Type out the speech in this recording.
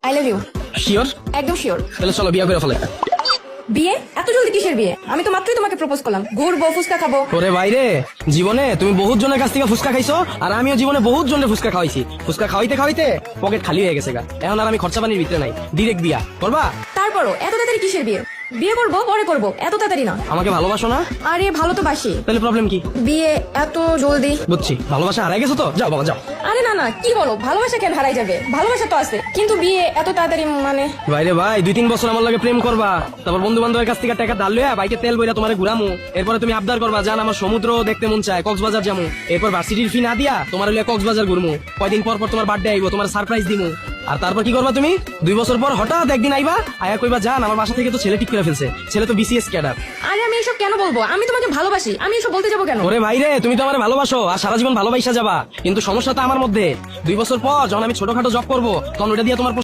I love you. Sure? একদম sure. তাহলে চলো বিয়ে করে ফেলে। বিয়ে? এত জলদি কিসের বিয়ে? আমি তো মাত্রই তোমাকে প্রপোজ করলাম, ঘুরবো, ফুচকা খাবো। ওরে বাইরে, জীবনে তুমি বহুত জনের কাছ থেকে ফুচকা খাইছো, আর আমিও জীবনে বহুত জনের ফুচকা খাওয়াইছি। ফুচকা খাওয়াইতে খাওয়াইতে পকেট খালি হয়ে গেছে গা। এখন আর আমি খরচা পানির ভিতরে নাই, ডিরেক্ট বিয়া করবা? তারপরও এত তাড়াতাড়ি কিসের বিয়ে? বিয়ে করবো, পরে করবো, এত তাড়াতাড়ি না। আমাকে ভালোবাসো না? আরে ভালো তো বাসি। তাহলে প্রবলেম কি? বিয়ে এত জলদি? বুঝছি, ভালোবাসা হারাই গেছো তো, যাও বাবা যাও। আরে না না, কি বলো, ভালোবাসা কেন হারাই যাবে? ভালোবাসা তো আছে, কিন্তু বিয়ে এত তাড়াতাড়ি মানে? বাইরে ভাই, 2-3 বছর আমার লাগে প্রেম করবা, তারপর বন্ধু বান্ধবের কাছ থেকে টাকা ধার লইয়া বাইকে তেল বইরা তোমারে ঘুরামু, এরপরে তুমি আবদার করবা জান আমার সমুদ্র দেখতে মন চায়, কক্সবাজার যামু, এরপর ভার্সিটির ফি না দিয়া তোমার লইয়া কক্সবাজার ঘুরমু, কয়দিন পর পর তোমার বার্থডে আইবো, তোমার সারপ্রাইজ দিমু। আর তারপর কি করবা তুমি? 2 বছর পর হঠাৎ একদিন আইবা, আয়া কইবা জান আমার বাসা থেকে তো ছেলে ঠিক করে ফেলছে, ছেলে তো বিসিএস ক্যাডার। আরে আমি এসব কেন বলবো? আমি তোমাকে ভালোবাসি, আমি এসব বলতে যাবো কেন? ওরে ভাইরে, তুমি তো আমার ভালোবাসো আর সারা জীবন ভালোবাসা যাবা, কিন্তু সমস্যা তো আমার মধ্যে। 2 বছর পর যখন আমি ছোটখাটো জব করবো, তখন ওটা দিয়ে তোমার